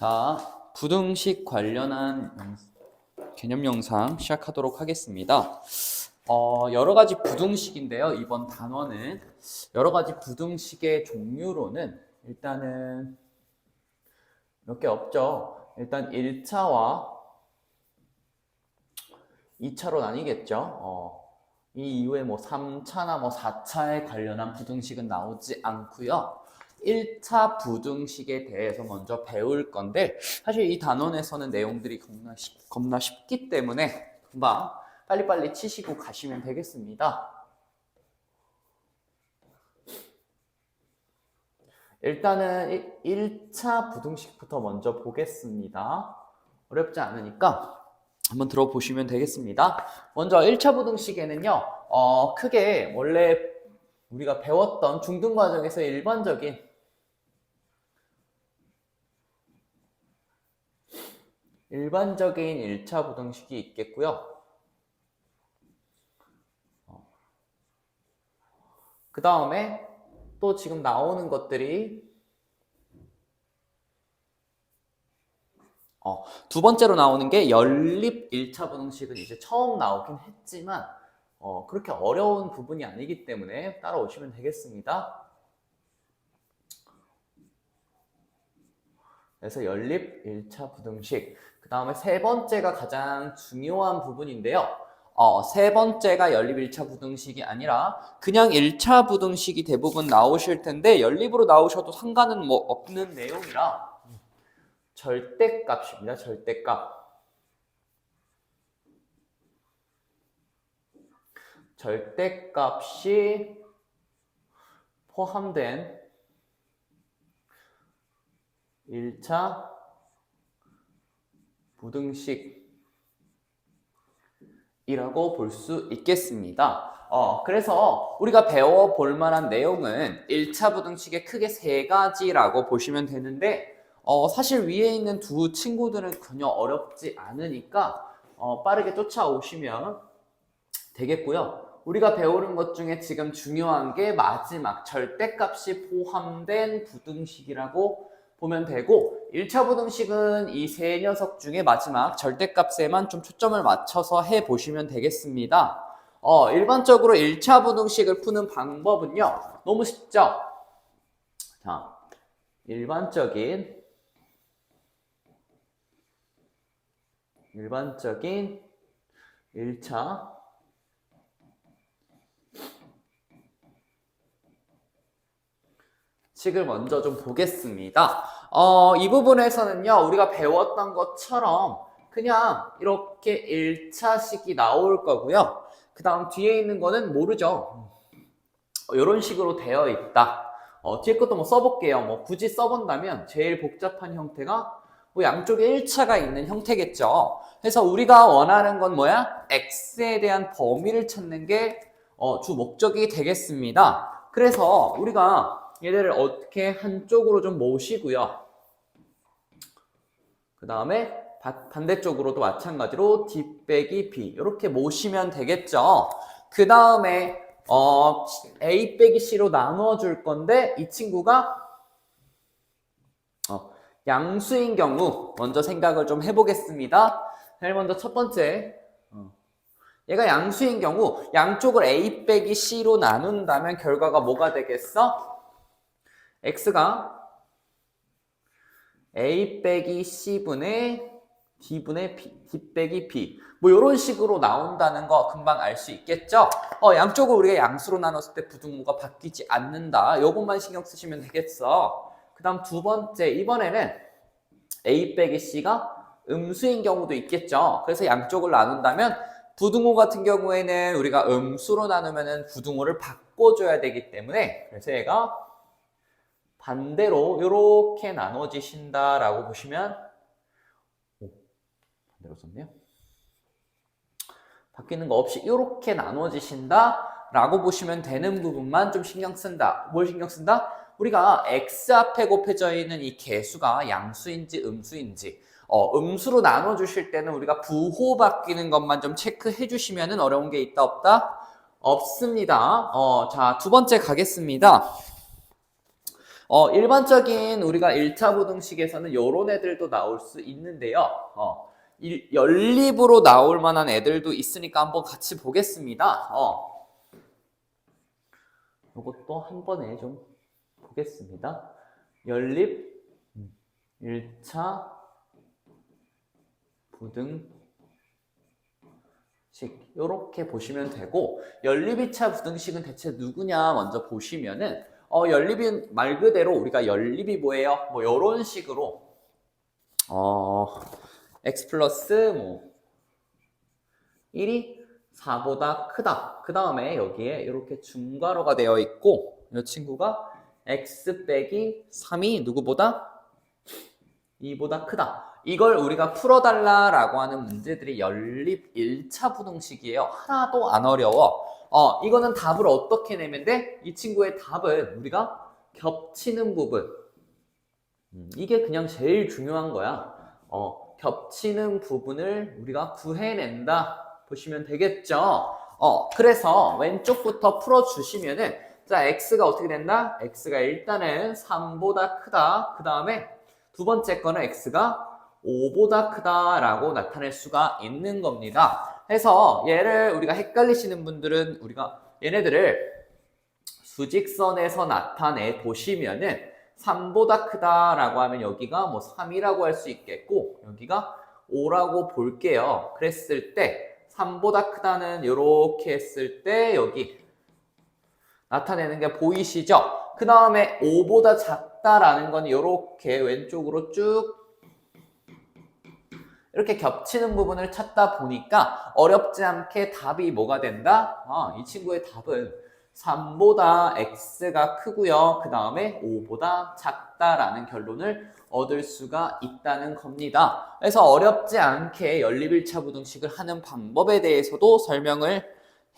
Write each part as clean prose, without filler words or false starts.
자, 부등식 관련한 개념 영상 시작하도록 하겠습니다. 여러 가지 부등식인데요. 이번 단원은 여러 가지 부등식의 종류로는 일단은 몇 개 없죠. 일단 1차와 2차로 나뉘겠죠. 이 이후에 뭐 3차나 뭐 4차에 관련한 부등식은 나오지 않고요. 1차 부등식에 대해서 먼저 배울 건데 사실 이 단원에서는 내용들이 겁나 쉽기 때문에 금방 빨리빨리 치시고 가시면 되겠습니다. 일단은 1차 부등식부터 먼저 보겠습니다. 어렵지 않으니까 한번 들어보시면 되겠습니다. 먼저 1차 부등식에는요, 크게 원래 우리가 배웠던 중등 과정에서 일반적인 1차 부등식이 있겠고요. 그 다음에 또 지금 나오는 것들이 두 번째로 나오는 게 연립 1차 부등식은 이제 처음 나오긴 했지만 그렇게 어려운 부분이 아니기 때문에 따라오시면 되겠습니다. 그래서 연립 1차 부등식, 그 다음에 세 번째가 가장 중요한 부분인데요. 세 번째가 연립 1차 부등식이 아니라 그냥 1차 부등식이 대부분 나오실 텐데 연립으로 나오셔도 상관은 뭐 없는 내용이라 절대값입니다. 절대값. 절대값이 포함된 1차 부등식이라고 볼 수 있겠습니다. 그래서 우리가 배워볼 만한 내용은 1차 부등식의 크게 세 가지라고 보시면 되는데 사실 위에 있는 두 친구들은 전혀 어렵지 않으니까 빠르게 쫓아오시면 되겠고요. 우리가 배우는 것 중에 지금 중요한 게 마지막 절대값이 포함된 부등식이라고 보면 되고 1차 부등식은 이 세 녀석 중에 마지막 절대값에만 좀 초점을 맞춰서 해보시면 되겠습니다. 일반적으로 1차 부등식을 푸는 방법은요. 너무 쉽죠? 자, 일반적인 1차 식을 먼저 좀 보겠습니다. 이 부분에서는요, 우리가 배웠던 것처럼 그냥 이렇게 1차식이 나올 거고요. 그 다음 뒤에 있는 거는 모르죠. 이런 식으로 되어 있다. 뒤에 것도 뭐 써볼게요. 뭐 굳이 써본다면 제일 복잡한 형태가 뭐 양쪽에 1차가 있는 형태겠죠. 그래서 우리가 원하는 건 뭐야? x에 대한 범위를 찾는 게 주 목적이 되겠습니다. 그래서 우리가 얘들을 어떻게 한쪽으로 좀 모시고요. 그 다음에 반대쪽으로도 마찬가지로 d 빼기 b 이렇게 모시면 되겠죠. 그 다음에 a 빼기 c로 나눠줄 건데 이 친구가 양수인 경우 먼저 생각을 좀 해보겠습니다. 제일 먼저 첫 번째 얘가 양수인 경우 양쪽을 a 빼기 c로 나눈다면 결과가 뭐가 되겠어? x가 a 빼기 c분의 d분의 d 빼기 b 뭐 이런 식으로 나온다는 거 금방 알 수 있겠죠? 양쪽을 우리가 양수로 나눴을 때 부등호가 바뀌지 않는다. 요것만 신경 쓰시면 되겠어. 그 다음 두 번째, 이번에는 a 빼기 c가 음수인 경우도 있겠죠. 그래서 양쪽을 나눈다면 부등호 같은 경우에는 우리가 음수로 나누면 부등호를 바꿔줘야 되기 때문에 그래서 얘가 반대로 이렇게 나눠지신다라고 보시면 반대로 썼네요. 바뀌는 거 없이 이렇게 나눠지신다라고 보시면 되는 부분만 좀 신경 쓴다. 뭘 신경 쓴다? 우리가 x 앞에 곱해져 있는 이 개수가 양수인지 음수인지 음수로 나눠주실 때는 우리가 부호 바뀌는 것만 좀 체크해 주시면 어려운 게 있다 없다? 없습니다. 자, 두 번째 가겠습니다. 일반적인 우리가 1차 부등식에서는 이런 애들도 나올 수 있는데요. 연립으로 나올 만한 애들도 있으니까 한번 같이 보겠습니다. 이것도 한 번에 좀 보겠습니다. 연립 1차 부등식 이렇게 보시면 되고, 연립 2차 부등식은 대체 누구냐 먼저 보시면은 연립이 말 그대로 우리가 연립이 뭐예요? 뭐 이런 식으로 x 플러스 뭐 1이 4보다 크다. 그 다음에 여기에 이렇게 중괄호가 되어 있고, 이 친구가 x 빼기 3이 누구보다? 2보다 크다. 이걸 우리가 풀어달라라고 하는 문제들이 연립 1차 부등식이에요. 하나도 안 어려워. 이거는 답을 어떻게 내면 돼? 이 친구의 답은 우리가 겹치는 부분. 이게 그냥 제일 중요한 거야. 겹치는 부분을 우리가 구해낸다. 보시면 되겠죠? 그래서 왼쪽부터 풀어주시면은, 자, x가 어떻게 된다? x가 일단은 3보다 크다. 그 다음에 두 번째 거는 x가 5보다 크다라고 나타낼 수가 있는 겁니다. 그래서 얘를 우리가 헷갈리시는 분들은 우리가 얘네들을 수직선에서 나타내 보시면은 3보다 크다라고 하면 여기가 뭐 3이라고 할 수 있겠고, 여기가 5라고 볼게요. 그랬을 때 3보다 크다는 이렇게 했을 때 여기 나타내는 게 보이시죠? 그 다음에 5보다 작다라는 건 이렇게 왼쪽으로 쭉 이렇게 겹치는 부분을 찾다 보니까 어렵지 않게 답이 뭐가 된다? 이 친구의 답은 3보다 x가 크고요. 그 다음에 5보다 작다라는 결론을 얻을 수가 있다는 겁니다. 그래서 어렵지 않게 연립 1차 부등식을 하는 방법에 대해서도 설명을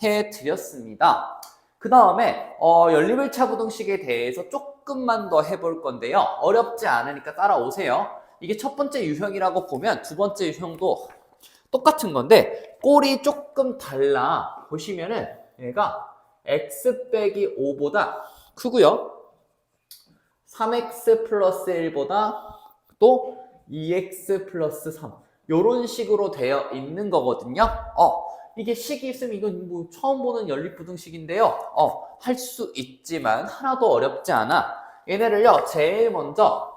해드렸습니다. 그 다음에 연립 1차 부등식에 대해서 조금만 더 해볼 건데요. 어렵지 않으니까 따라오세요. 이게 첫 번째 유형이라고 보면 두 번째 유형도 똑같은 건데 꼴이 조금 달라. 보시면은 얘가 x 빼기 5보다 크고요. 3x 플러스 1보다 또 2x 플러스 3 이런 식으로 되어 있는 거거든요. 이게 식이 있으면 이건 뭐 처음 보는 연립부등식인데요. 할 수 있지만 하나도 어렵지 않아. 얘네를요, 제일 먼저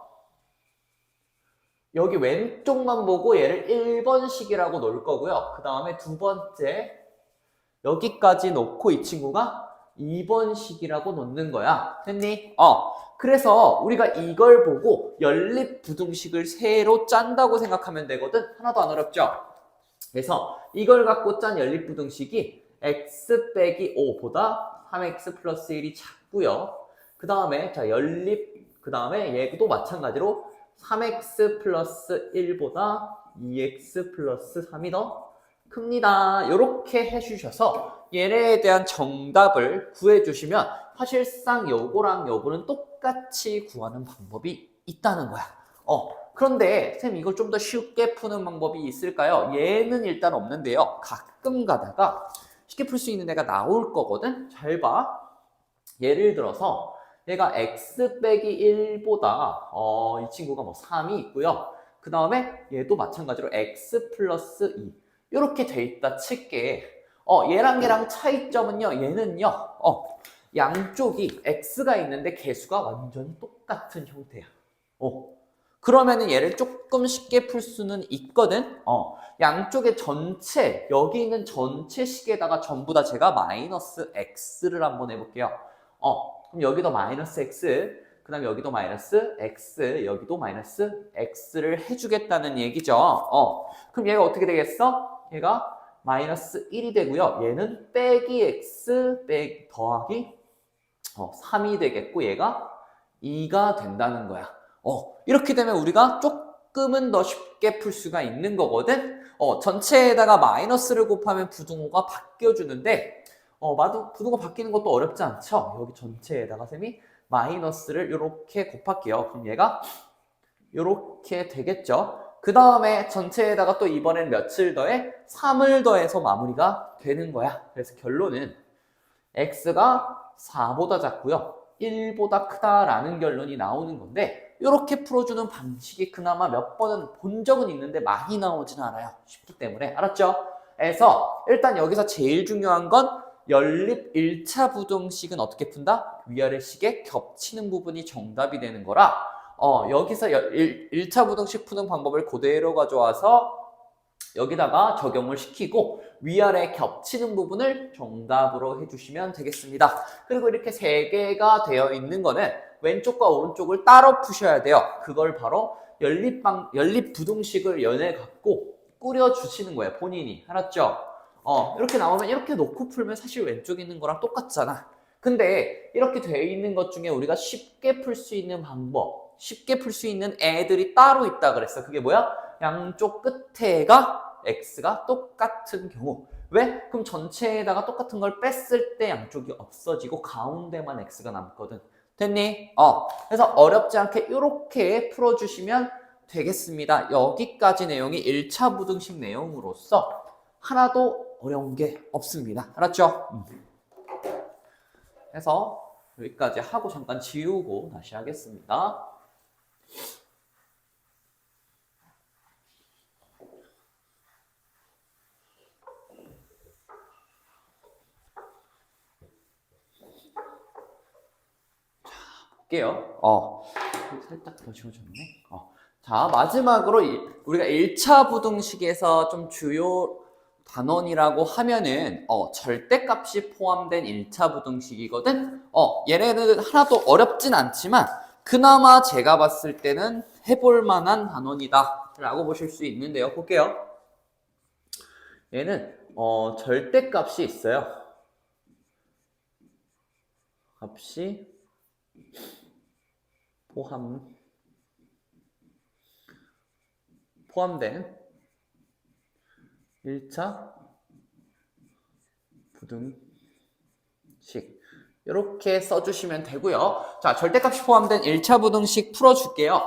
여기 왼쪽만 보고 얘를 1번식이라고 놓을 거고요. 그 다음에 두 번째 여기까지 놓고 이 친구가 2번식이라고 놓는 거야. 됐니? 그래서 우리가 이걸 보고 연립부등식을 새로 짠다고 생각하면 되거든. 하나도 안 어렵죠? 그래서 이걸 갖고 짠 연립부등식이 x 빼기 5보다 3x 플러스 1이 작고요. 그 다음에 자 그 다음에 얘도 마찬가지로 3x 플러스 1보다 2x 플러스 3이 더 큽니다. 이렇게 해주셔서 얘네에 대한 정답을 구해주시면 사실상 요거랑 요거는 똑같이 구하는 방법이 있다는 거야. 그런데 쌤 이걸 좀 더 쉽게 푸는 방법이 있을까요? 얘는 일단 없는데요. 가끔 가다가 쉽게 풀 수 있는 애가 나올 거거든? 잘 봐. 예를 들어서 얘가 x 빼기 1보다 이 친구가 뭐 3이 있고요. 그 다음에 얘도 마찬가지로 x 플러스 2 이렇게 돼 있다 칠게. 얘랑 차이점은요. 얘는요. 양쪽이 x가 있는데 개수가 완전히 똑같은 형태야. 그러면은 얘를 조금 쉽게 풀 수는 있거든. 양쪽의 전체, 여기 있는 전체 식에다가 전부 다 제가 마이너스 x를 한번 해볼게요. 그럼 여기도 마이너스 x, 그 다음에 여기도 마이너스 x, 여기도 마이너스 x를 해주겠다는 얘기죠. 그럼 얘가 어떻게 되겠어? 얘가 마이너스 1이 되고요. 얘는 빼기 x 빼기 더하기 3이 되겠고 얘가 2가 된다는 거야. 이렇게 되면 우리가 조금은 더 쉽게 풀 수가 있는 거거든. 전체에다가 마이너스를 곱하면 부등호가 바뀌어주는데 부등호 바뀌는 것도 어렵지 않죠? 여기 전체에다가 쌤이 마이너스를 이렇게 곱할게요. 그럼 얘가 이렇게 되겠죠? 그 다음에 전체에다가 또 이번엔 몇을 더해? 3을 더해서 마무리가 되는 거야. 그래서 결론은 x가 4보다 작고요. 1보다 크다라는 결론이 나오는 건데 이렇게 풀어주는 방식이 그나마 몇 번은 본 적은 있는데 많이 나오진 않아요. 쉽기 때문에. 알았죠? 그래서 일단 여기서 제일 중요한 건 연립 1차 부등식은 어떻게 푼다? 위아래 식에 겹치는 부분이 정답이 되는 거라 여기서 1차 부등식 푸는 방법을 그대로 가져와서 여기다가 적용을 시키고 위아래 겹치는 부분을 정답으로 해주시면 되겠습니다. 그리고 이렇게 세 개가 되어 있는 거는 왼쪽과 오른쪽을 따로 푸셔야 돼요. 그걸 바로 연립 부등식을 연해 갖고 꾸려주시는 거예요. 본인이. 알았죠? 이렇게 나오면 이렇게 놓고 풀면 사실 왼쪽에 있는 거랑 똑같잖아. 근데 이렇게 되어 있는 것 중에 우리가 쉽게 풀 수 있는 방법, 쉽게 풀 수 있는 애들이 따로 있다 그랬어. 그게 뭐야? 양쪽 끝에가 x가 똑같은 경우. 왜? 그럼 전체에다가 똑같은 걸 뺐을 때 양쪽이 없어지고 가운데만 x가 남거든. 됐니? 그래서 어렵지 않게 이렇게 풀어주시면 되겠습니다. 여기까지 내용이 1차 부등식 내용으로서 하나도 어려운 게 없습니다. 알았죠? 그래서 여기까지 하고 잠깐 지우고 다시 하겠습니다. 볼게요. 살짝 더 지워졌네. 자, 마지막으로 우리가 1차 부등식에서 좀 주요 단원이라고 하면은 절대값이 포함된 1차 부등식이거든. 얘네는 하나도 어렵진 않지만 그나마 제가 봤을 때는 해볼 만한 단원이다 라고 보실 수 있는데요. 볼게요. 얘는 절대값이 있어요. 값이 포함된 1차 부등식 이렇게 써주시면 되고요. 자, 절대값이 포함된 1차 부등식 풀어줄게요.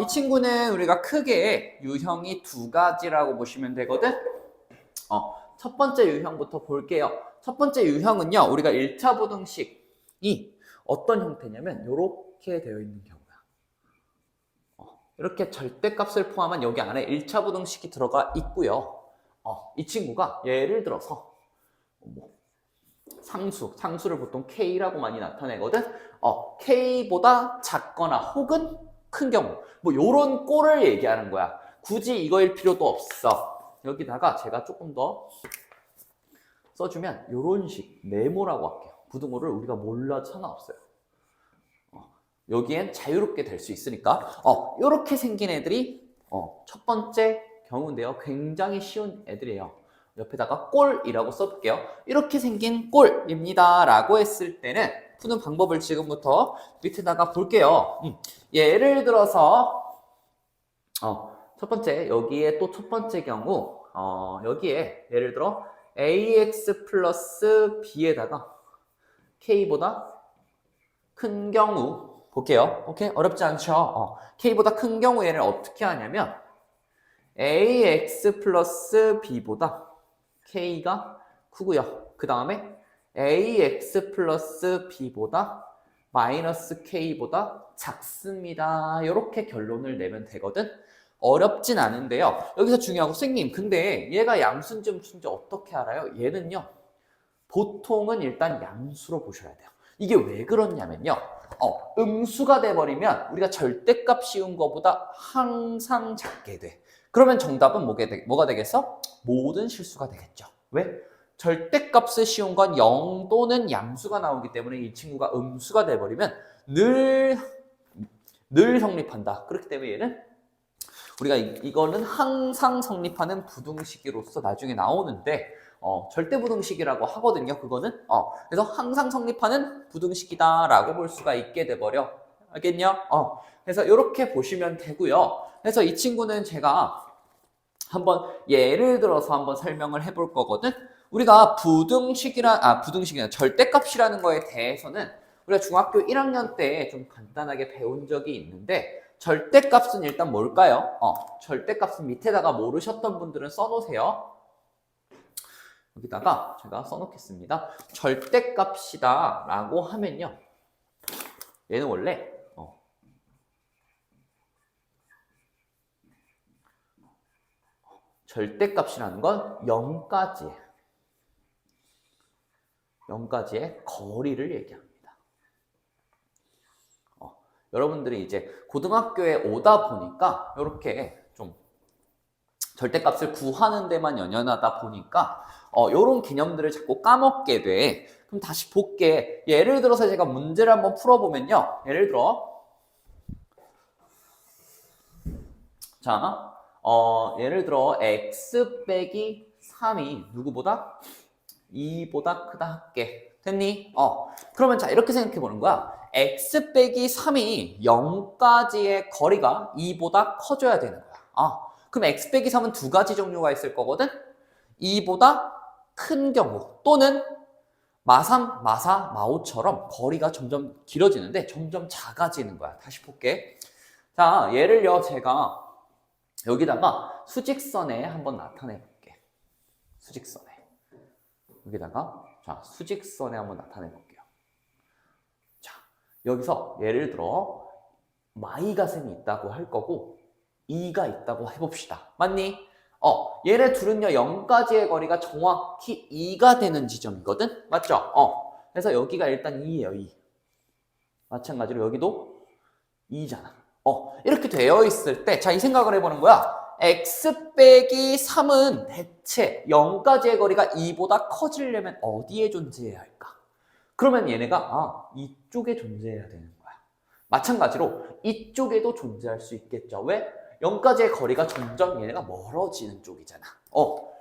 이 친구는 우리가 크게 유형이 두 가지라고 보시면 되거든. 첫 번째 유형부터 볼게요. 첫 번째 유형은요, 우리가 1차 부등식이 어떤 형태냐면 이렇게 되어 있는 경우야. 이렇게 절대값을 포함한 여기 안에 1차 부등식이 들어가 있고요. 이 친구가 예를 들어서 상수를 보통 K라고 많이 나타내거든. K보다 작거나 혹은 큰 경우 뭐 요런 꼴을 얘기하는 거야. 굳이 이거일 필요도 없어. 여기다가 제가 조금 더 써주면 요런 식 네모라고 할게요. 부등호를 우리가 몰라도 상관없어요. 여기엔 자유롭게 될 수 있으니까 이렇게 생긴 애들이 첫 번째 경우인데요. 굉장히 쉬운 애들이에요. 옆에다가 꼴이라고 써볼게요. 이렇게 생긴 꼴입니다 라고 했을 때는 푸는 방법을 지금부터 밑에다가 볼게요. 예를 들어서 첫 번째 여기에 또 첫 번째 경우 여기에 예를 들어 ax 플러스 b에다가 k보다 큰 경우 볼게요. 오케이? 어렵지 않죠? K보다 큰 경우 얘를 어떻게 하냐면 AX 플러스 B보다 K가 크고요. 그 다음에 AX 플러스 B보다 마이너스 K보다 작습니다. 이렇게 결론을 내면 되거든. 어렵진 않은데요. 여기서 중요한 거 선생님 근데 얘가 양수인지 음수인지 어떻게 알아요? 얘는요. 보통은 일단 양수로 보셔야 돼요. 이게 왜 그렇냐면요. 음수가 돼버리면 우리가 절대값 씌운 거보다 항상 작게 돼. 그러면 정답은 뭐가 되겠어? 모든 실수가 되겠죠. 왜? 절대값을 씌운 건 0 또는 양수가 나오기 때문에 이 친구가 음수가 돼버리면 늘 성립한다. 그렇기 때문에 얘는 우리가 이거는 항상 성립하는 부등식으로서 나중에 나오는데 절대부등식이라고 하거든요. 그거는 그래서 항상 성립하는 부등식이다라고 볼 수가 있게 돼버려. 알겠냐? 그래서 이렇게 보시면 되고요. 그래서 이 친구는 제가 한번 예를 들어서 한번 설명을 해볼 거거든. 우리가 부등식이나 절대값이라는 거에 대해서는 우리가 중학교 1학년 때 좀 간단하게 배운 적이 있는데 절대값은 일단 뭘까요? 절대값은 밑에다가 모르셨던 분들은 써놓으세요. 여기다가 제가 써놓겠습니다. 절대값이다 라고 하면요. 얘는 원래 절대값이라는 건 0까지의 거리를 얘기합니다. 여러분들이 이제 고등학교에 오다 보니까 이렇게 좀 절대값을 구하는 데만 연연하다 보니까 이런 개념들을 자꾸 까먹게 돼. 그럼 다시 볼게. 예를 들어서 제가 문제를 한번 풀어보면요. 예를 들어 자, 예를 들어 x 빼기 3이 누구보다? 2보다 크다 할게. 됐니? 그러면 자 이렇게 생각해 보는 거야. x 빼기 3이 0까지의 거리가 2보다 커져야 되는 거야. 그럼 x 빼기 3은 두 가지 종류가 있을 거거든? 2보다 큰 경우 또는 마3, 마4, 마5처럼 거리가 점점 길어지는데 점점 작아지는 거야. 다시 볼게. 자, 예를요 제가 여기다가 수직선에 한번 나타내 볼게. 수직선에. 여기다가 자 수직선에 한번 나타내 볼게요. 자, 여기서 예를 들어 마이가 셈이 있다고 할 거고 2가 있다고 해봅시다. 맞니? 얘네 둘은요 0까지의 거리가 정확히 2가 되는 지점이거든? 맞죠? 그래서 여기가 일단 2예요. 2. 마찬가지로 여기도 2잖아. 이렇게 되어 있을 때 자 이 생각을 해보는 거야. x 빼기 3은 대체 0까지의 거리가 2보다 커지려면 어디에 존재해야 할까? 그러면 얘네가 이쪽에 존재해야 되는 거야. 마찬가지로 이쪽에도 존재할 수 있겠죠. 왜? 0까지의 거리가 점점 얘네가 멀어지는 쪽이잖아.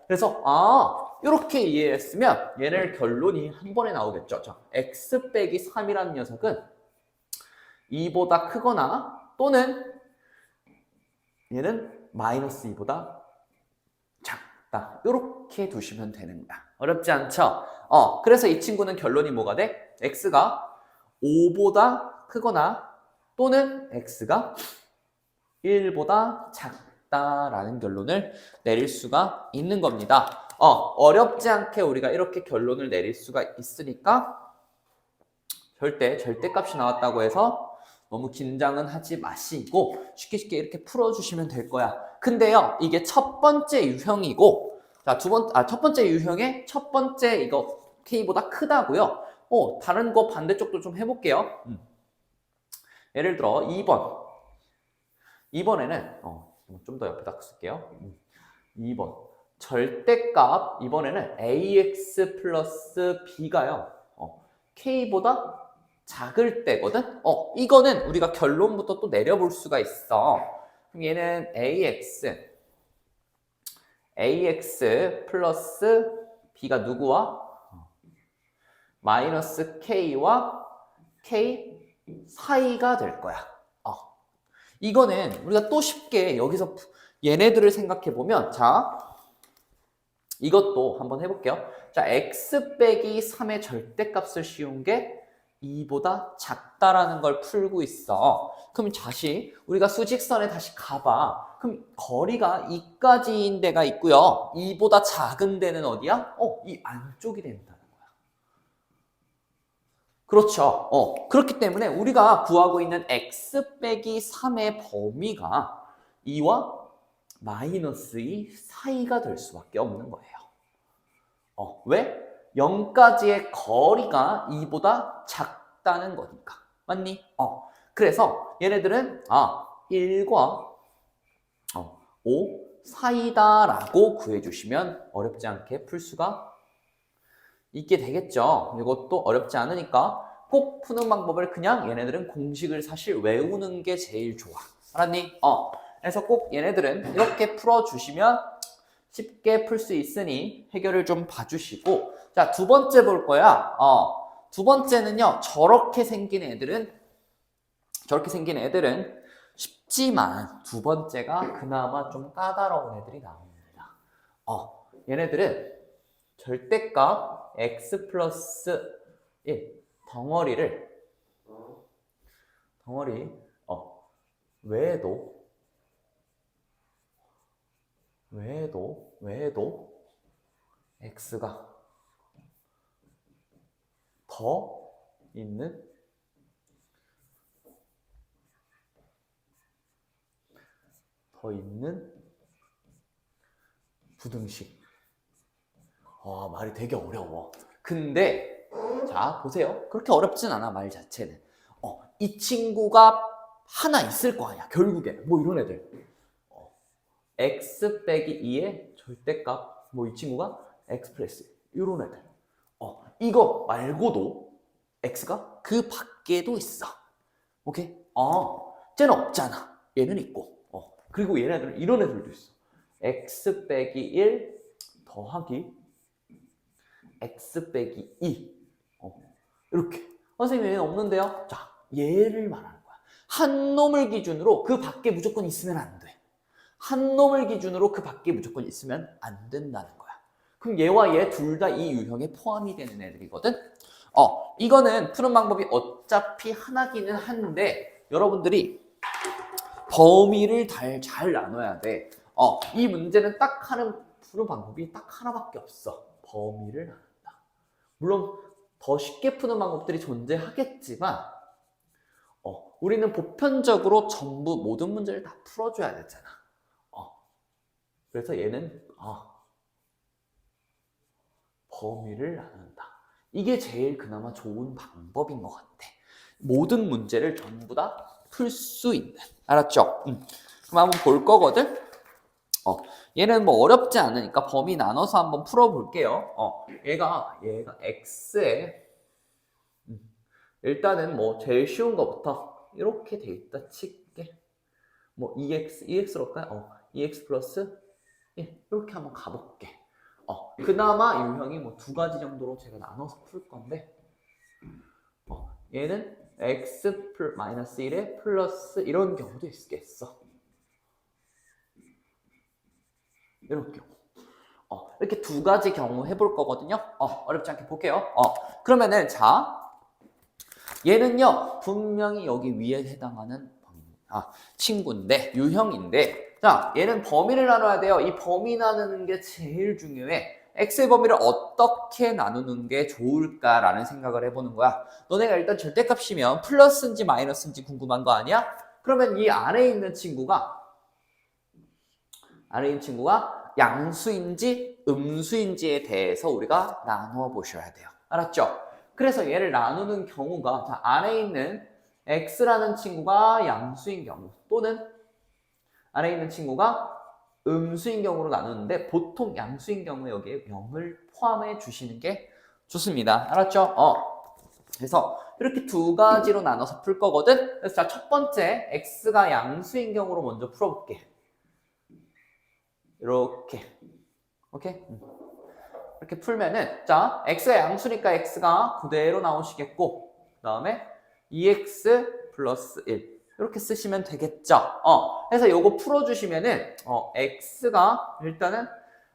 그래서 이렇게 이해했으면 얘네 결론이 한 번에 나오겠죠. 자, x 빼기 3이라는 녀석은 2보다 크거나 또는 얘는 마이너스 2보다 작다. 이렇게 두시면 되는 거야. 어렵지 않죠? 그래서 이 친구는 결론이 뭐가 돼? x가 5보다 크거나 또는 x가 1보다 작다라는 결론을 내릴 수가 있는 겁니다. 어렵지 않게 우리가 이렇게 결론을 내릴 수가 있으니까 절대값이 나왔다고 해서 너무 긴장은 하지 마시고 쉽게 이렇게 풀어주시면 될 거야. 근데요, 이게 첫 번째 유형이고, 자, 첫 번째 유형의 첫 번째 이거 K보다 크다고요. 다른 거 반대쪽도 좀 해볼게요. 예를 들어 2번. 2번에는 좀 더 옆에다 쓸게요. 2번. 절대값 이번에는 ax 플러스 b가요. k보다 작을 때거든? 이거는 우리가 결론부터 또 내려볼 수가 있어. 그럼 얘는 ax 플러스 b가 누구와? 마이너스 k와 k 사이가 될 거야. 이거는 우리가 또 쉽게 여기서 얘네들을 생각해 보면, 자, 이것도 한번 해볼게요. 자, x 빼기 3의 절대값을 씌운 게 2보다 작다라는 걸 풀고 있어. 그럼 다시 우리가 수직선에 다시 가봐. 그럼 거리가 2까지인 데가 있고요. 2보다 작은 데는 어디야? 이 안쪽이 된다는 거야. 그렇죠. 그렇기 때문에 우리가 구하고 있는 x 빼기 3의 범위가 2와 마이너스 2 사이가 될 수밖에 없는 거예요. 왜? 0까지의 거리가 2보다 작다는 거니까. 맞니? 그래서 얘네들은 1과 5 사이다라고 구해주시면 어렵지 않게 풀 수가 있게 되겠죠. 이것도 어렵지 않으니까 꼭 푸는 방법을 그냥 얘네들은 공식을 사실 외우는 게 제일 좋아. 알았니? 그래서 꼭 얘네들은 이렇게 풀어주시면 쉽게 풀 수 있으니 해결을 좀 봐주시고, 자, 두 번째 볼 거야. 두 번째는요, 저렇게 생긴 애들은 쉽지만 두 번째가 그나마 좀 까다로운 애들이 나옵니다. 얘네들은 절대값 x 플러스 1 덩어리 외에도 x가 더 있는 더 있는 부등식. 말이 되게 어려워. 근데 자 보세요. 그렇게 어렵진 않아 말 자체는. 이 친구가 하나 있을 거 아니야. 결국에 뭐 이런 애들. x 빼기 2의 절대값. 뭐 이 친구가 x 플러스 이런 애들. 이거 말고도 x가 그 밖에도 있어. 오케이? 쟤는 없잖아. 얘는 있고. 그리고 얘네들은 이런 애들도 있어. x 빼기 1 더하기 x 빼기 2. 이렇게. 선생님 얘는 없는데요? 자, 얘를 말하는 거야. 한 놈을 기준으로 그 밖에 무조건 있으면 안 돼. 한 놈을 기준으로 그 밖에 무조건 있으면 안 된다는 거야. 그럼 얘와 얘 둘 다 이 유형에 포함이 되는 애들이거든? 이거는 푸는 방법이 어차피 하나기는 한데 여러분들이 범위를 잘 나눠야 돼. 이 문제는 푸는 방법이 딱 하나밖에 없어. 범위를 나눈다. 물론 더 쉽게 푸는 방법들이 존재하겠지만 우리는 보편적으로 전부 모든 문제를 다 풀어줘야 되잖아. 그래서 얘는 범위를 나눈다. 이게 제일 그나마 좋은 방법인 것 같아. 모든 문제를 전부 다 풀 수 있는. 알았죠? 그럼 한번 볼 거거든? 얘는 뭐 어렵지 않으니까 범위 나눠서 한번 풀어볼게요. 얘가 x에 일단은 뭐 제일 쉬운 거부터 이렇게 돼 있다 칠게. 뭐 EX로 할까요? EX 플러스 1 이렇게 한번 가볼게. 그나마 유형이 뭐 두 가지 정도로 제가 나눠서 풀 건데 얘는 x 마이너스 1에 플러스 이런 경우도 있겠어. 이런 경우. 이렇게 두 가지 경우 해볼 거거든요. 어렵지 않게 볼게요. 그러면은 자 얘는요 분명히 여기 위에 해당하는 친구인데 유형인데 자 얘는 범위를 나눠야 돼요. 이 범위 나누는 게 제일 중요해. x의 범위를 어떻게 나누는 게 좋을까라는 생각을 해보는 거야. 너네가 일단 절대값이면 플러스인지 마이너스인지 궁금한 거 아니야? 그러면 이 아래에 있는 친구가 양수인지 음수인지에 대해서 우리가 나누어 보셔야 돼요. 알았죠? 그래서 얘를 나누는 경우가 자, 안에 있는 x라는 친구가 양수인 경우 또는 안에 있는 친구가 음수인 경우로 나누는데 보통 양수인 경우에 여기에 0을 포함해 주시는 게 좋습니다. 알았죠? 그래서 이렇게 두 가지로 나눠서 풀 거거든. 그래서 자, 첫 번째 x가 양수인 경우로 먼저 풀어볼게. 이렇게 오케이? 이렇게 풀면은 자 x가 양수니까 x가 그대로 나오시겠고 그 다음에 2x 플러스 1 이렇게 쓰시면 되겠죠. 그래서 요거 풀어주시면은 x가 일단은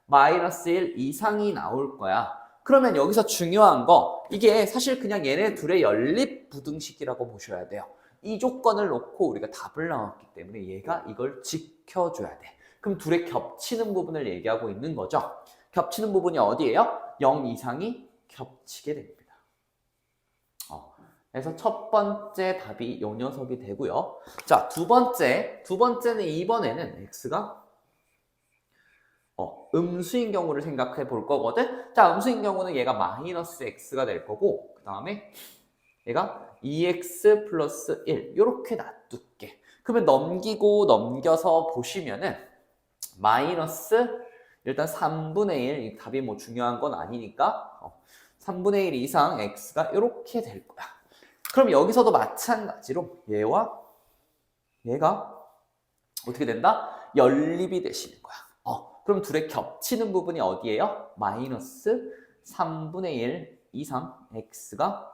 마이너스 1 이상이 나올 거야. 그러면 여기서 중요한 거 이게 사실 그냥 얘네 둘의 연립 부등식이라고 보셔야 돼요. 이 조건을 놓고 우리가 답을 나왔기 때문에 얘가 이걸 지켜줘야 돼. 그럼 둘의 겹치는 부분을 얘기하고 있는 거죠. 겹치는 부분이 어디예요? 0 이상이 겹치게 됩니다. 그래서 첫 번째 답이 요 녀석이 되고요. 자, 두 번째는 이번에는 x가 음수인 경우를 생각해 볼 거거든. 자, 음수인 경우는 얘가 마이너스 x가 될 거고 그 다음에 얘가 2x 플러스 1 이렇게 놔둘게. 그러면 넘겨서 보시면은 마이너스 일단 3분의 1 이 답이 뭐 중요한 건 아니니까 3분의 1 이상 x가 이렇게 될 거야. 그럼 여기서도 마찬가지로 얘가 어떻게 된다? 연립이 되시는 거야. 그럼 둘의 겹치는 부분이 어디예요? 마이너스 3분의 1 이상 x가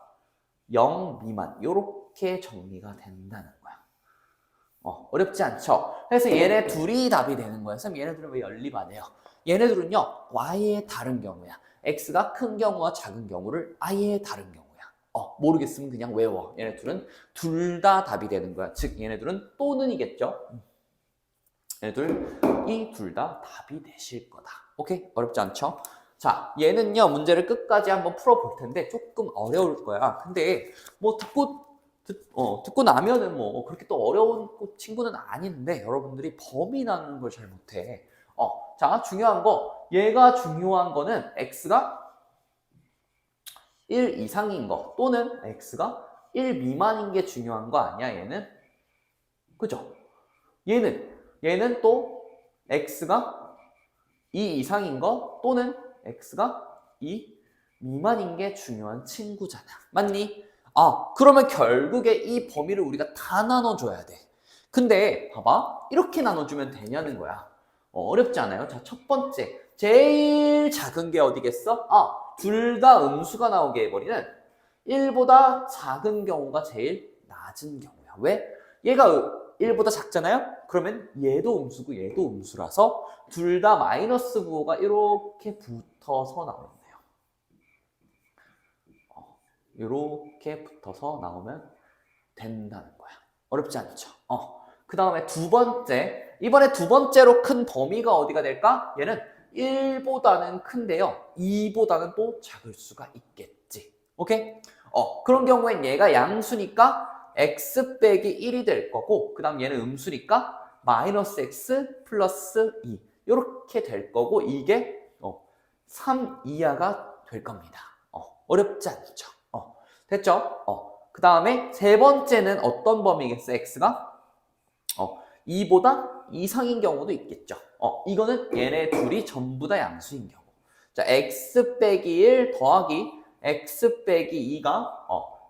0 미만 이렇게 정리가 된다는 거야. 어렵지 않죠? 그래서 얘네 둘이 답이 되는 거예요. 그럼 얘네들은 왜 연립 안 해요? 얘네들은요 아예 다른 경우야. x가 큰 경우와 작은 경우를 아예 다른 경우야. 모르겠으면 그냥 외워. 얘네 둘은 둘 다 답이 되는 거야. 즉 얘네들은 또는이겠죠. 얘네들이 둘 다 답이 되실 거다. 오케이? 어렵지 않죠? 자, 얘는요 문제를 끝까지 한번 풀어볼 텐데 조금 어려울 거야. 근데 뭐 듣고 나면은 뭐 그렇게 또 어려운 친구는 아닌데 여러분들이 범위라는 걸 잘 못해. 자, 중요한 거. 얘가 중요한 거는 x가 1 이상인 거 또는 x가 1 미만인 게 중요한 거 아니야, 얘는? 그죠? 얘는 또 x가 2 이상인 거 또는 x가 2 미만인 게 중요한 친구잖아. 맞니? 그러면 결국에 이 범위를 우리가 다 나눠줘야 돼. 근데 봐봐. 이렇게 나눠주면 되냐는 거야. 어렵지 않아요? 자, 첫 번째. 제일 작은 게 어디겠어? 둘 다 음수가 나오게 해버리는 1보다 작은 경우가 제일 낮은 경우야. 왜? 얘가 1보다 작잖아요? 그러면 얘도 음수고 얘도 음수라서 둘 다 마이너스 부호가 이렇게 붙어서 나온대요. 이렇게 붙어서 나오면 된다는 거야. 어렵지 않죠? 그 다음에 두 번째. 이번에 두 번째로 큰 범위가 어디가 될까? 얘는 1보다는 큰데요. 2보다는 또 작을 수가 있겠지. 오케이? 그런 경우엔 얘가 양수니까 x 빼기 1이 될 거고, 그 다음 얘는 음수니까 마이너스 x 플러스 2 이렇게 될 거고, 이게 3 이하가 될 겁니다. 어렵지 않죠? 됐죠? 그 다음에 세 번째는 어떤 범위겠어, x가? 2보다 이상인 경우도 있겠죠. 이거는 얘네 둘이 전부 다 양수인 경우. 자, x 빼기 1 더하기 x 빼기 2가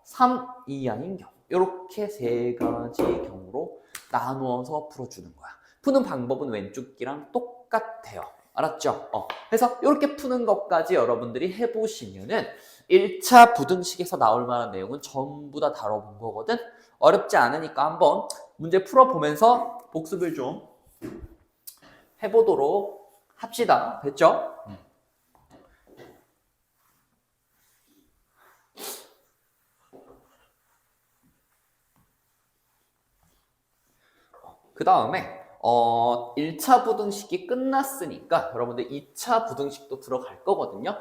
3 이하인 경우. 이렇게 세 가지 경우로 나누어서 풀어주는 거야. 푸는 방법은 왼쪽이랑 똑같아요. 알았죠? 그래서 이렇게 푸는 것까지 여러분들이 해보시면은 1차 부등식에서 나올 만한 내용은 전부 다 다뤄본 거거든. 어렵지 않으니까 한번 문제 풀어보면서 복습을 좀 해보도록 합시다. 됐죠? 그 다음에 1차 부등식이 끝났으니까 여러분들 2차 부등식도 들어갈 거거든요.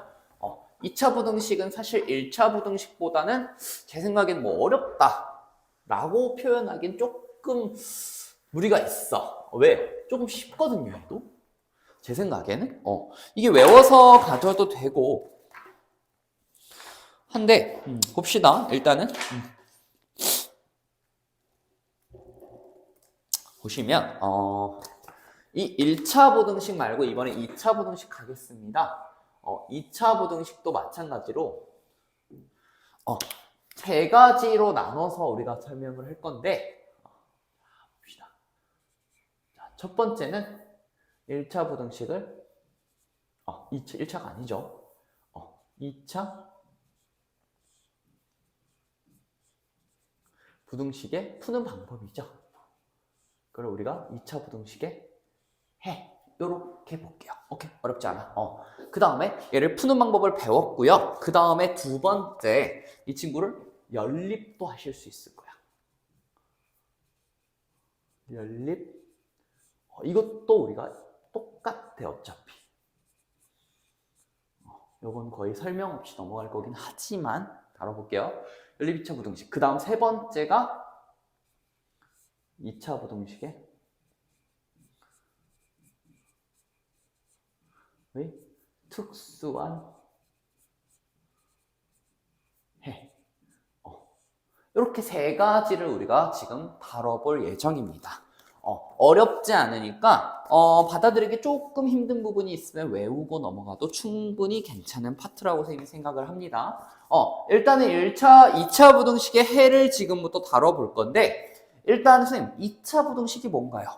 2차 부등식은 사실 1차 부등식보다는 제 생각엔 뭐 어렵다 라고 표현하기엔 조금 무리가 있어. 왜? 조금 쉽거든요, 얘도. 제 생각에는. 이게 외워서 가져도 되고 한데 봅시다. 일단은 보시면 이 1차 부등식 말고 이번에 2차 부등식 가겠습니다. 2차 부등식도 마찬가지로 세 가지로 나눠서 우리가 설명을 할 건데 봅시다. 자, 첫 번째는 1차 부등식을 1차가 아니죠. 2차 부등식의 푸는 방법이죠. 그걸 우리가 2차 부등식에 요렇게 볼게요. 오케이? 어렵지 않아. 그 다음에 얘를 푸는 방법을 배웠고요. 그 다음에 두 번째, 이 친구를 연립도 하실 수 있을 거야. 연립. 이것도 우리가 똑같아, 어차피. 요건 거의 설명 없이 넘어갈 거긴 하지만 다뤄볼게요. 연립 2차 부등식. 그 다음 세 번째가 2차 부등식의 특수한 해. 이렇게 세 가지를 우리가 지금 다뤄볼 예정입니다. 어렵지 않으니까 받아들이기 조금 힘든 부분이 있으면 외우고 넘어가도 충분히 괜찮은 파트라고 선생님이 생각을 합니다. 일단은 1차, 2차 부등식의 해를 지금부터 다뤄볼 건데 일단 선생님 2차 부등식이 뭔가요?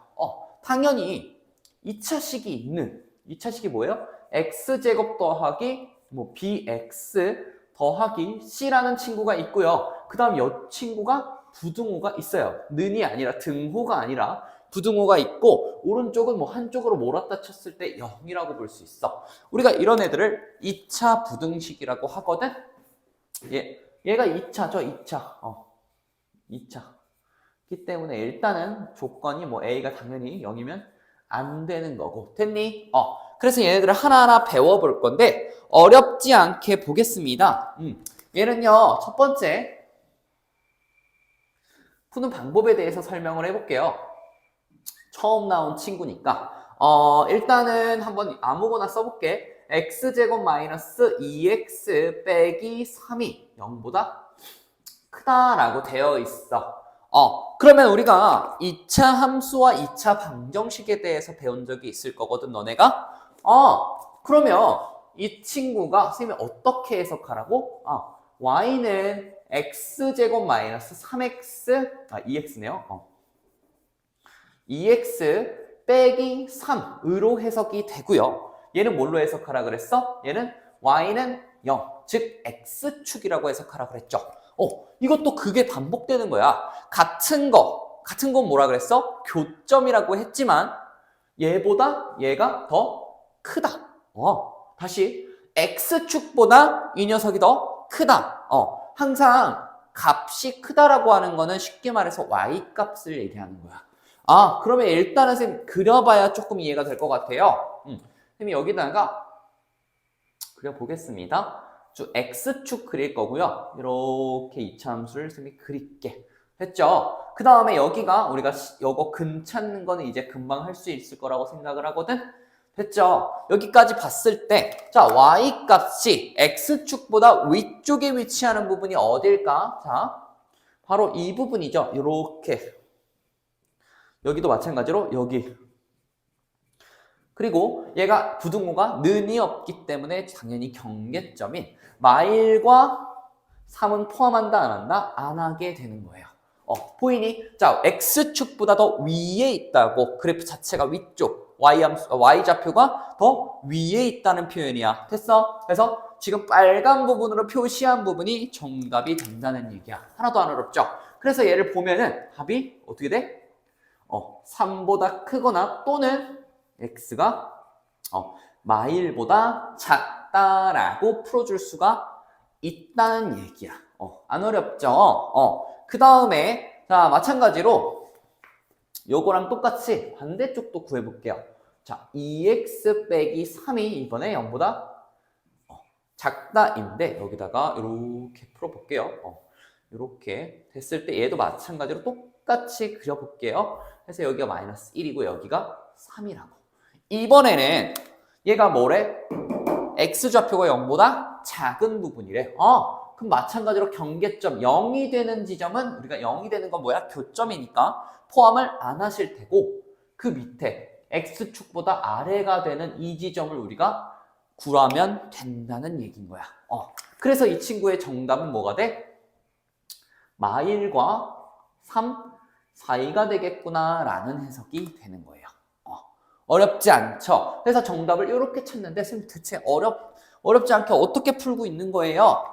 당연히 2차식이 있는 2차식이 뭐예요? x제곱 더하기 bx 더하기 c라는 친구가 있고요. 그 다음 이 친구가 부등호가 있어요. 는이 아니라 등호가 아니라 부등호가 있고 오른쪽은 한쪽으로 몰았다 쳤을 때 0이라고 볼 수 있어. 우리가 이런 애들을 2차 부등식이라고 하거든. 얘가 2차죠. 2차. 2차이기 때문에 일단은 조건이 A가 당연히 0이면 안 되는 거고. 됐니? 그래서 얘네들을 하나하나 배워볼 건데 어렵지 않게 보겠습니다. 얘는요, 첫 번째 푸는 방법에 대해서 설명을 해볼게요. 처음 나온 친구니까 일단은 한번 아무거나 써볼게. x제곱 마이너스 2x 빼기 3이 0보다 크다라고 되어 있어. 그러면 우리가 2차 함수와 2차 방정식에 대해서 배운 적이 있을 거거든, 너네가? 그러면 이 친구가 선생님이 어떻게 해석하라고? y는 x제곱 마이너스 3x, 2x네요. 2x 빼기 3으로 해석이 되고요. 얘는 뭘로 해석하라 그랬어? 얘는 y는 0, 즉 x축이라고 해석하라 그랬죠. 이것도 그게 반복되는 거야. 같은 건 뭐라 그랬어? 교점이라고 했지만 얘보다 얘가 더 크다. 다시 x축보다 이 녀석이 더 크다. 항상 값이 크다라고 하는 거는 쉽게 말해서 y값을 얘기하는 거야. 그러면 일단은 선생님 그려봐야 조금 이해가 될 것 같아요. 선생님이 여기다가 그려보겠습니다. 쭉 x축 그릴 거고요. 이렇게 이차함수를 선생님이 그릴게. 됐죠? 그 다음에 여기가 우리가 이거 근 찾는 거는 이제 금방 할 수 있을 거라고 생각을 하거든? 됐죠? 여기까지 봤을 때, 자, y값이 x축보다 위쪽에 위치하는 부분이 어딜까? 자, 바로 이 부분이죠. 이렇게. 여기도 마찬가지로 여기. 그리고 얘가 부등호가 는이 없기 때문에 당연히 경계점인 마일과 3은 포함한다 안 한다? 안 하게 되는 거예요. 보이니? 자, x축보다 더 위에 있다고. 그래프 자체가 위쪽. y좌표가 더 위에 있다는 표현이야. 됐어? 그래서 지금 빨간 부분으로 표시한 부분이 정답이 된다는 얘기야. 하나도 안 어렵죠? 그래서 얘를 보면은 답이 어떻게 돼? 3보다 크거나 또는 x가 마일보다 작다라고 풀어줄 수가 있다는 얘기야. 안 어렵죠? 그 다음에 자 마찬가지로 요거랑 똑같이 반대쪽도 구해볼게요. 자, 2x 빼기 3이 이번에 0보다 작다인데 여기다가 이렇게 풀어볼게요. 이렇게 됐을 때 얘도 마찬가지로 똑같이 그려볼게요. 그래서 여기가 마이너스 1이고 여기가 3이라고. 이번에는 얘가 뭐래? x좌표가 0보다 작은 부분이래. 그럼 마찬가지로 경계점 0이 되는 지점은 우리가 0이 되는 건 뭐야? 교점이니까 포함을 안 하실 테고 그 밑에 x축보다 아래가 되는 이 지점을 우리가 구하면 된다는 얘기인 거야. 그래서 이 친구의 정답은 뭐가 돼? 마일과 3 사이가 되겠구나 라는 해석이 되는 거예요. 어렵지 않죠? 그래서 정답을 이렇게 찾는데 선생님 대체 어렵지 않게 어떻게 풀고 있는 거예요?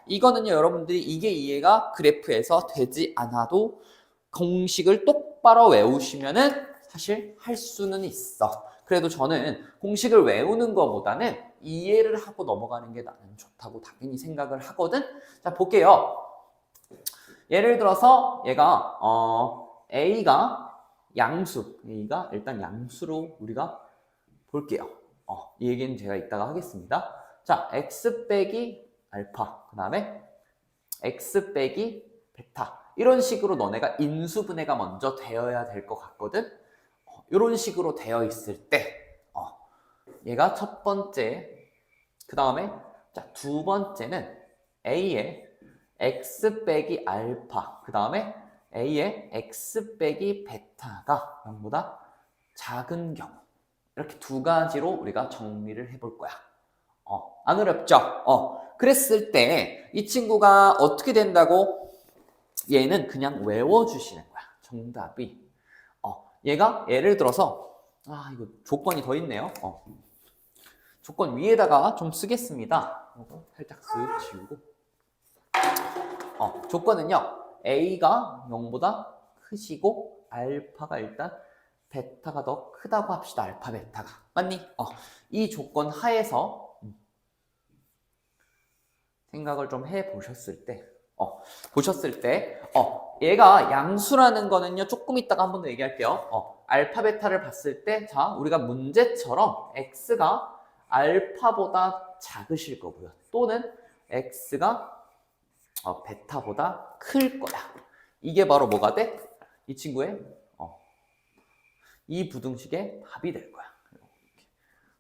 이거는요 여러분들이 이게 이해가 그래프에서 되지 않아도 공식을 똑바로 외우시면은 사실 할 수는 있어. 그래도 저는 공식을 외우는 것보다는 이해를 하고 넘어가는 게 나는 좋다고 당연히 생각을 하거든. 자 볼게요. 예를 들어서 얘가 A가 양수, A가 일단 양수로 우리가 볼게요. 이 얘기는 제가 이따가 하겠습니다. 자, x 빼기 알파, 그 다음에 x 빼기 베타. 이런 식으로 너네가 인수분해가 먼저 되어야 될 것 같거든. 이런 식으로 되어 있을 때 얘가 첫 번째, 그 다음에 자, 두 번째는 A의 x 빼기 알파, 그 다음에 A의 x 빼기 베타가 0보다 작은 경우. 이렇게 두 가지로 우리가 정리를 해볼 거야. 안 어렵죠? 그랬을 때 이 친구가 어떻게 된다고? 얘는 그냥 외워주시는 거야. 정답이. 얘가 예를 들어서 이거 조건이 더 있네요. 조건 위에다가 좀 쓰겠습니다. 살짝 쓱 지우고. 조건은요. A가 0보다 크시고 알파가 일단 베타가 더 크다고 합시다. 알파 베타가. 맞니? 이 조건 하에서 생각을 좀 해보셨을 때 얘가 양수라는 거는요 조금 이따가 한 번 더 얘기할게요. 알파 베타를 봤을 때 자 우리가 문제처럼 x가 알파보다 작으실 거고요. 또는 x가 베타보다 클 거야. 이게 바로 뭐가 돼? 이 친구의 이 부등식의 답이 될 거야.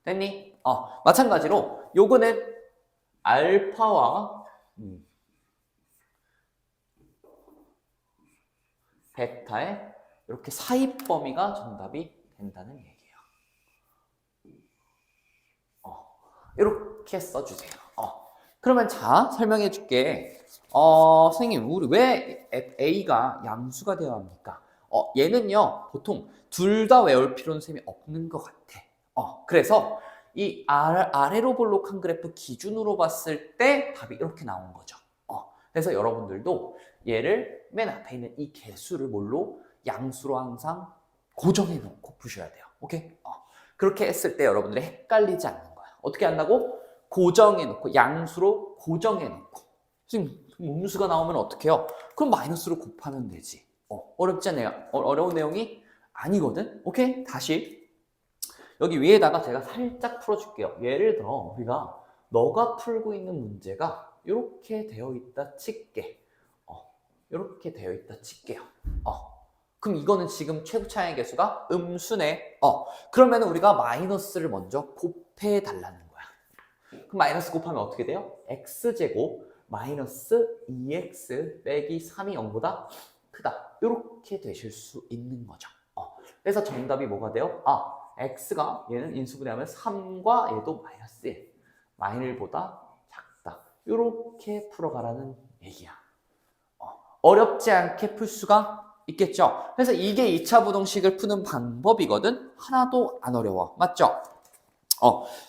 됐니? 마찬가지로 요거는 알파와 베타의 이렇게 사이 범위가 정답이 된다는 얘기예요. 이렇게 써주세요. 그러면 자, 설명해 줄게. 선생님, 우리 왜 A가 양수가 되어야 합니까? 얘는요, 보통 둘 다 외울 필요는 쌤이 없는 것 같아. 그래서 이 아래로 볼록한 그래프 기준으로 봤을 때 답이 이렇게 나온 거죠. 그래서 여러분들도 얘를 맨 앞에 있는 이 개수를 뭘로? 양수로 항상 고정해 놓고 푸셔야 돼요. 오케이? 그렇게 했을 때 여러분들이 헷갈리지 않는 거야. 어떻게 한다고? 고정해 놓고, 양수로 고정해 놓고. 지금 음수가 나오면 어떻게 해요? 그럼 마이너스로 곱하면 되지. 어렵지 않아요? 어려운 내용이 아니거든? 오케이? 다시. 여기 위에다가 제가 살짝 풀어줄게요. 예를 들어, 우리가 너가 풀고 있는 문제가 이렇게 되어 있다 칠게. 이렇게 되어 있다 칠게요. 그럼 이거는 지금 최고 차이의 개수가 음수네. 그러면 우리가 마이너스를 먼저 곱해 달라는 거야. 그럼 마이너스 곱하면 어떻게 돼요? x제곱 마이너스 2x 빼기 3이 0보다 크다. 이렇게 되실 수 있는 거죠. 그래서 정답이 뭐가 돼요? x가 얘는 인수분해하면 3과 얘도 마이너스 1. 마이너스보다 작다. 이렇게 풀어가라는 얘기야. 어렵지 않게 풀 수가 있겠죠. 그래서 이게 2차 부등식을 푸는 방법이거든. 하나도 안 어려워. 맞죠?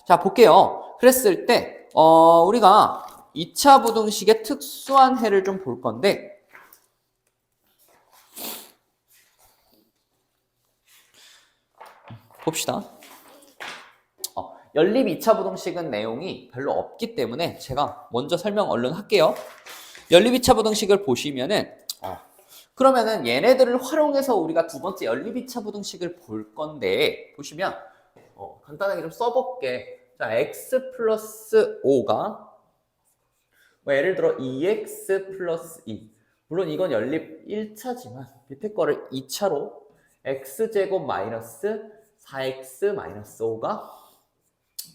자, 볼게요. 그랬을 때 우리가 2차 부등식의 특수한 해를 좀 볼 건데 봅시다. 연립 2차 부등식은 내용이 별로 없기 때문에 제가 먼저 설명 얼른 할게요. 연립 2차 부등식을 보시면은 그러면은 얘네들을 활용해서 우리가 두 번째 연립 2차 부등식을 볼 건데 보시면 간단하게 좀 써볼게. 자, x 플러스 5가 예를 들어 2x 플러스 2. 물론 이건 연립 1차지만 밑에 거를 2차로 x제곱 마이너스 4x 마이너스 5가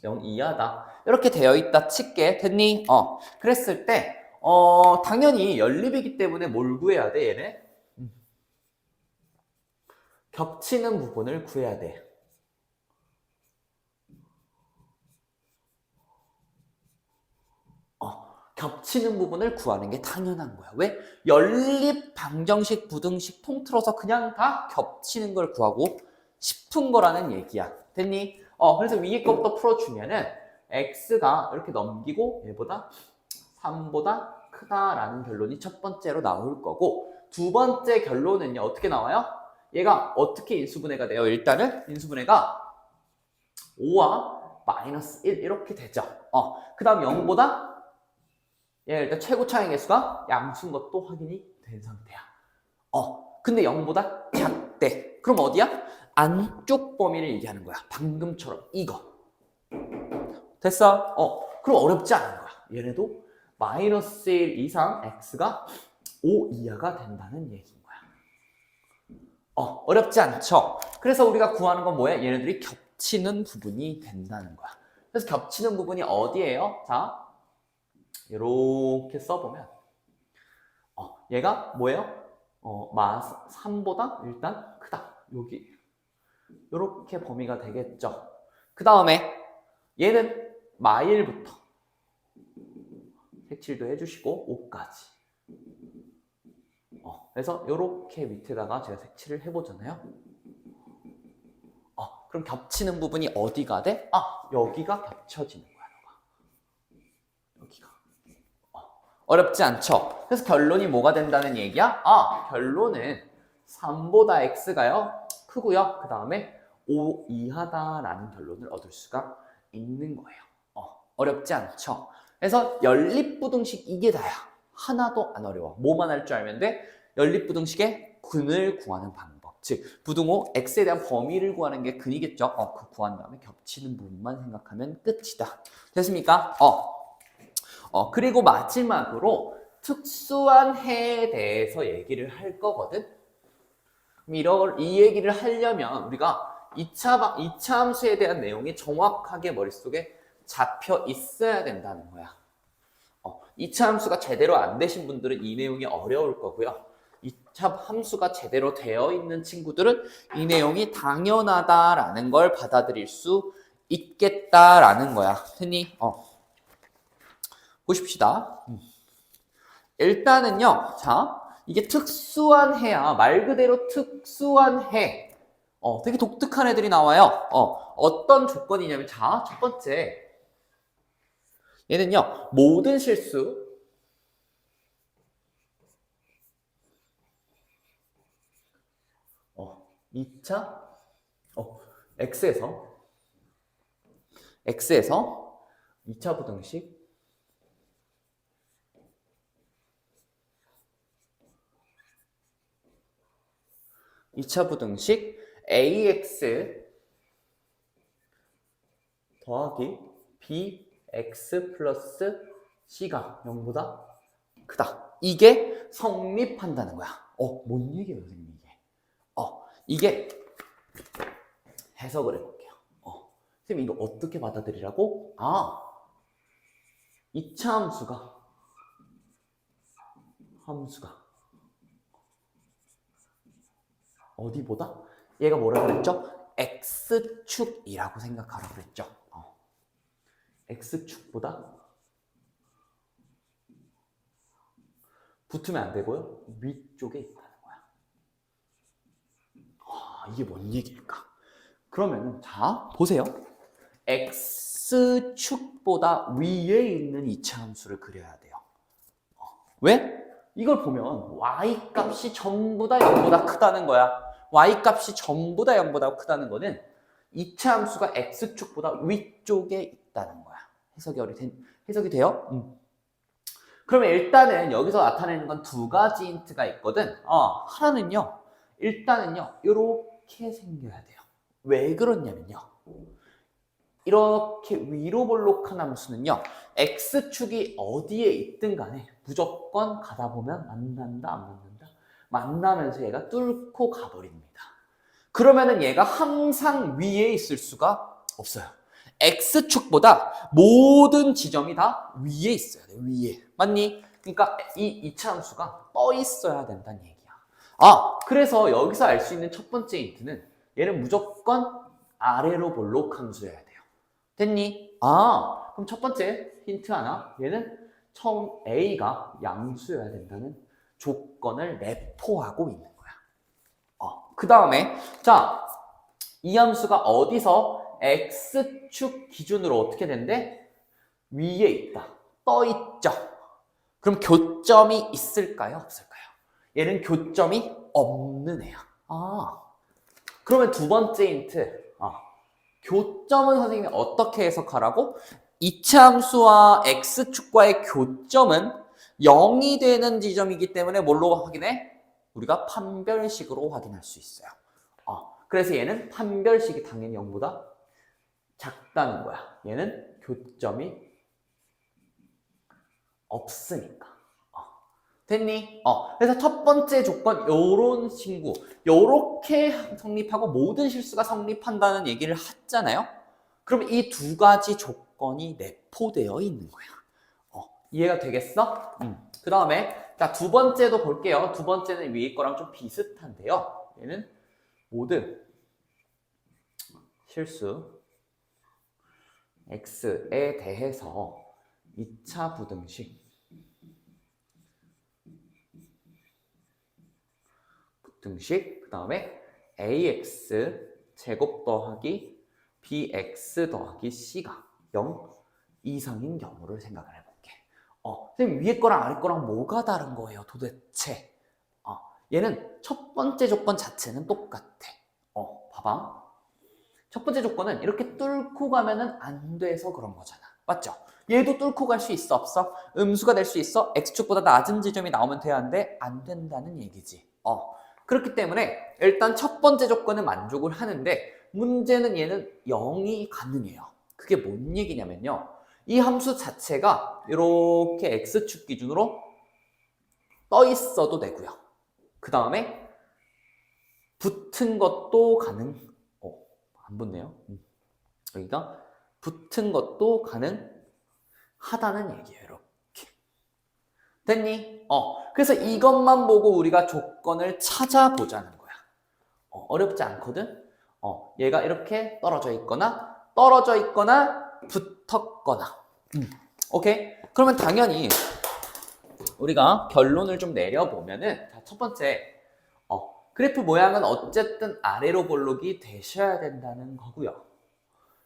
0 이하다. 이렇게 되어 있다 칠게. 됐니? 그랬을 때 당연히 연립이기 때문에 뭘 구해야 돼, 얘네? 겹치는 부분을 구해야 돼. 겹치는 부분을 구하는 게 당연한 거야. 왜? 연립, 방정식, 부등식 통틀어서 그냥 다 겹치는 걸 구하고 싶은 거라는 얘기야. 됐니? 그래서 위에 것부터 풀어주면은 x가 이렇게 넘기고 얘보다 3보다 크다라는 결론이 첫 번째로 나올 거고 두 번째 결론은요. 어떻게 나와요? 얘가 어떻게 인수분해가 돼요? 일단은 인수분해가 5와 마이너스 1 이렇게 되죠. 그 다음 0보다 얘 일단 최고 차이 개수가 양수인 것도 확인이 된 상태야. 근데 0보다 작대. 그럼 어디야? 안쪽 범위를 얘기하는 거야. 방금처럼 이거. 됐어? 그럼 어렵지 않은 거야. 얘네도 마이너스 1 이상 x가 5 이하가 된다는 얘기인 거야. 어렵지 않죠? 그래서 우리가 구하는 건 뭐야? 얘네들이 겹치는 부분이 된다는 거야. 그래서 겹치는 부분이 어디예요? 자, 이렇게 써보면 얘가 뭐예요? 3보다 일단 크다. 여기 이렇게 범위가 되겠죠. 그 다음에 얘는 마일부터 색칠도 해주시고 5까지. 그래서 이렇게 밑에다가 제가 색칠을 해보잖아요. 그럼 겹치는 부분이 어디가 돼? 여기가 겹쳐지는 거야. 여기가. 어렵지 않죠? 그래서 결론이 뭐가 된다는 얘기야? 결론은 3보다 x가요 크고요. 그 다음에 5 이하다라는 결론을 얻을 수가 있는 거예요. 어렵지 않죠? 그래서 연립부등식 이게 다야. 하나도 안 어려워. 뭐만 할 줄 알면 돼? 연립부등식의 근을 구하는 방법. 즉 부등호 x에 대한 범위를 구하는 게 근이겠죠. 그 구한 다음에 겹치는 부분만 생각하면 끝이다. 됐습니까? 그리고 마지막으로 특수한 해에 대해서 얘기를 할 거거든. 그럼 이 얘기를 하려면 우리가 2차 함수에 대한 내용이 정확하게 머릿속에 잡혀 있어야 된다는 거야. 2차 함수가 제대로 안 되신 분들은 이 내용이 어려울 거고요. 2차 함수가 제대로 되어 있는 친구들은 이 내용이 당연하다라는 걸 받아들일 수 있겠다라는 거야. 됐니? 보십시다. 일단은요, 자, 이게 특수한 해야, 말 그대로 특수한 해. 되게 독특한 애들이 나와요. 어떤 조건이냐면, 자, 첫 번째. 얘는요, 모든 실수. 2차, X에서 2차 부등식, 2차 부등식 ax 더하기 bx 플러스 c가 0보다 크다. 이게 성립한다는 거야. 뭔 얘기예요, 선생님 이게? 이게 해석을 해볼게요. 선생님 이거 어떻게 받아들이라고? 2차 함수가 어디보다? 얘가 뭐라 그랬죠? X축이라고 생각하라고 그랬죠. X축보다 붙으면 안 되고요. 위쪽에 있다는 거야. 이게 뭔 얘기일까? 그러면은 자, 보세요. X축보다 위에 있는 2차 함수를 그려야 돼요. 왜? 이걸 보면 Y 값이 전부 다 0보다 크다는 거야. Y 값이 전부 다 0보다 크다는 거는 2차 함수가 X축보다 위쪽에 있다는 거야. 해석이 돼요? 그러면 일단은 여기서 나타내는 건 두 가지 힌트가 있거든. 하나는요. 일단은요. 이렇게 생겨야 돼요. 왜 그렇냐면요. 이렇게 위로 볼록한 함수는요. X축이 어디에 있든 간에 무조건 가다 보면 만난다, 안 만난다? 만나면서 얘가 뚫고 가버립니다. 그러면은 얘가 항상 위에 있을 수가 없어요. X축보다 모든 지점이 다 위에 있어야 돼, 위에. 맞니? 그러니까 이 2차 함수가 떠 있어야 된다는 얘기야. 그래서 여기서 알 수 있는 첫 번째 힌트는 얘는 무조건 아래로 볼록 함수여야 돼요. 됐니? 그럼 첫 번째 힌트 하나. 얘는 처음 A가 양수여야 된다는 조건을 내포하고 있는 거야. 그 다음에 자, 이 함수가 어디서 X축 기준으로 어떻게 된대? 위에 있다. 떠 있죠. 그럼 교점이 있을까요? 없을까요? 얘는 교점이 없는 애야. 그러면 두 번째 힌트. 교점은 선생님이 어떻게 해석하라고? 2차 함수와 X축과의 교점은 0이 되는 지점이기 때문에 뭘로 확인해? 우리가 판별식으로 확인할 수 있어요. 그래서 얘는 판별식이 당연히 0보다 작다는 거야. 얘는 교점이 없으니까. 됐니? 그래서 첫 번째 조건 요런 친구 요렇게 성립하고 모든 실수가 성립한다는 얘기를 했잖아요. 그럼 이 두 가지 조건이 내포되어 있는 거야. 이해가 되겠어? 그 다음에 자, 두 번째도 볼게요. 두 번째는 위에 거랑 좀 비슷한데요. 얘는 모든 실수 X에 대해서 2차 부등식 그 다음에 ax 제곱 더하기 bx 더하기 c가 0 이상인 경우를 생각을 해볼게. 선생님 위에 거랑 아래 거랑 뭐가 다른 거예요 도대체? 얘는 첫 번째 조건 자체는 똑같아. 봐봐. 첫 번째 조건은 이렇게 뚫고 가면은 안 돼서 그런 거잖아. 맞죠? 얘도 뚫고 갈 수 있어 없어? 음수가 될 수 있어? x축보다 낮은 지점이 나오면 돼야 하는데 안 된다는 얘기지. 그렇기 때문에 일단 첫 번째 조건은 만족을 하는데 문제는 얘는 0이 가능해요. 그게 뭔 얘기냐면요. 이 함수 자체가 이렇게 x축 기준으로 떠 있어도 되고요. 그 다음에 붙은 것도 안 붙네요. 여기가 붙은 것도 가능하다는 얘기예요. 이렇게. 됐니? 그래서 이것만 보고 우리가 조건을 찾아보자는 거야. 어렵지 않거든? 얘가 이렇게 떨어져 있거나 붙었거나. 오케이? 그러면 당연히 우리가 결론을 좀 내려보면은, 자, 첫 번째, 그래프 모양은 어쨌든 아래로 볼록이 되셔야 된다는 거고요.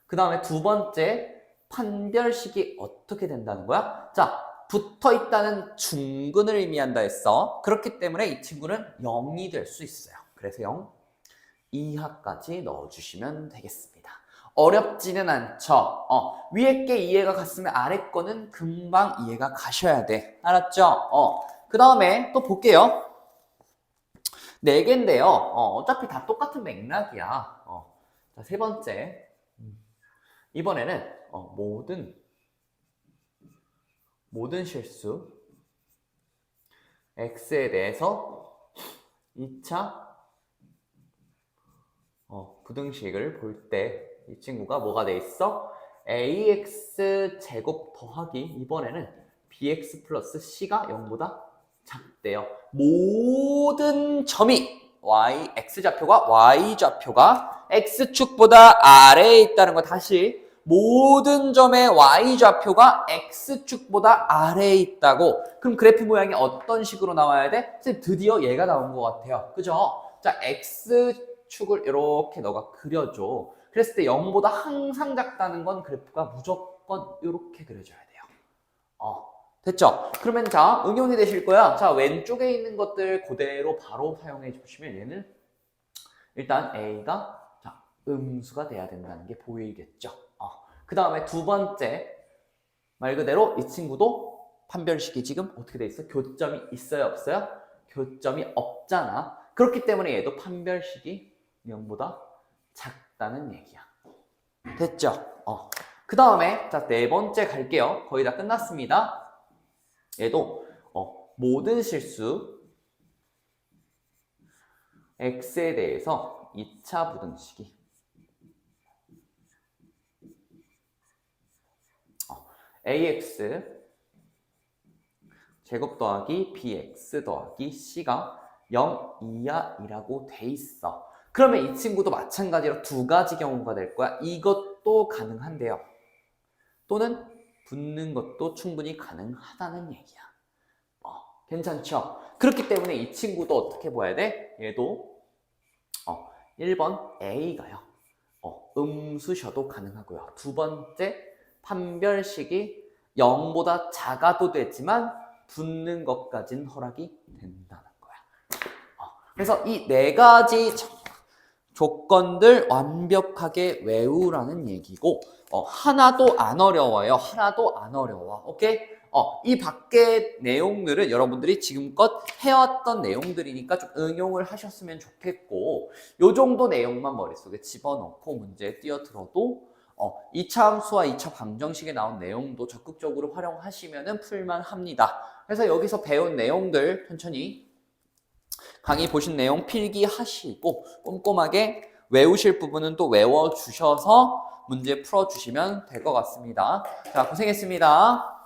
그 다음에 두 번째, 판별식이 어떻게 된다는 거야? 자, 붙어 있다는 중근을 의미한다 했어. 그렇기 때문에 이 친구는 0이 될 수 있어요. 그래서 0 이하까지 넣어주시면 되겠습니다. 어렵지는 않죠. 위에 게 이해가 갔으면 아래 거는 금방 이해가 가셔야 돼. 알았죠? 그 다음에 또 볼게요. 4개인데요. 어차피 다 똑같은 맥락이야. 자, 세 번째. 이번에는 모든 실수 x에 대해서 2차 부등식을 볼 때 이 친구가 뭐가 돼 있어? ax 제곱 더하기 이번에는 bx 플러스 c가 0보다 작대요. 모든 점이 x좌표가 y좌표가 x축보다 아래에 있다는 거 다시 모든 점의 y좌표가 x축보다 아래에 있다고. 그럼 그래프 모양이 어떤 식으로 나와야 돼? 드디어 얘가 나온 것 같아요. 그죠? 자, x축을 이렇게 너가 그려줘. 그랬을 때 0보다 항상 작다는 건 그래프가 무조건 이렇게 그려져야 돼요. 됐죠? 그러면 자, 응용이 되실 거야. 자, 왼쪽에 있는 것들 그대로 바로 사용해 주시면 얘는 일단 a가 자, 음수가 돼야 된다는 게 보이겠죠? 그 다음에 두 번째, 말 그대로 이 친구도 판별식이 지금 어떻게 돼 있어? 교점이 있어요, 없어요? 교점이 없잖아. 그렇기 때문에 얘도 판별식이 0보다 작다는 얘기야. 됐죠? 그 다음에 자, 네 번째 갈게요. 거의 다 끝났습니다. 얘도 모든 실수 x에 대해서 2차 부등식이 ax 제곱 더하기 bx 더하기 c가 0 이하이라고 돼 있어. 그러면 이 친구도 마찬가지로 두 가지 경우가 될 거야. 이것도 가능한데요. 또는 붙는 것도 충분히 가능하다는 얘기야. 괜찮죠? 그렇기 때문에 이 친구도 어떻게 봐야 돼? 얘도 1번 A가요. 음수셔도 가능하고요. 두 번째, 판별식이 0보다 작아도 되지만 붙는 것까지는 허락이 된다는 거야. 그래서 이 네 가지 조건들 완벽하게 외우라는 얘기고 하나도 안 어려워요. 하나도 안 어려워. 오케이? 이 밖의 내용들은 여러분들이 지금껏 해왔던 내용들이니까 좀 응용을 하셨으면 좋겠고 요 정도 내용만 머릿속에 집어넣고 문제에 뛰어들어도 2차 함수와 2차 방정식에 나온 내용도 적극적으로 활용하시면 풀만합니다. 그래서 여기서 배운 내용들 천천히 강의 보신 내용 필기하시고 꼼꼼하게 외우실 부분은 또 외워주셔서 문제 풀어주시면 될 것 같습니다. 자, 고생했습니다.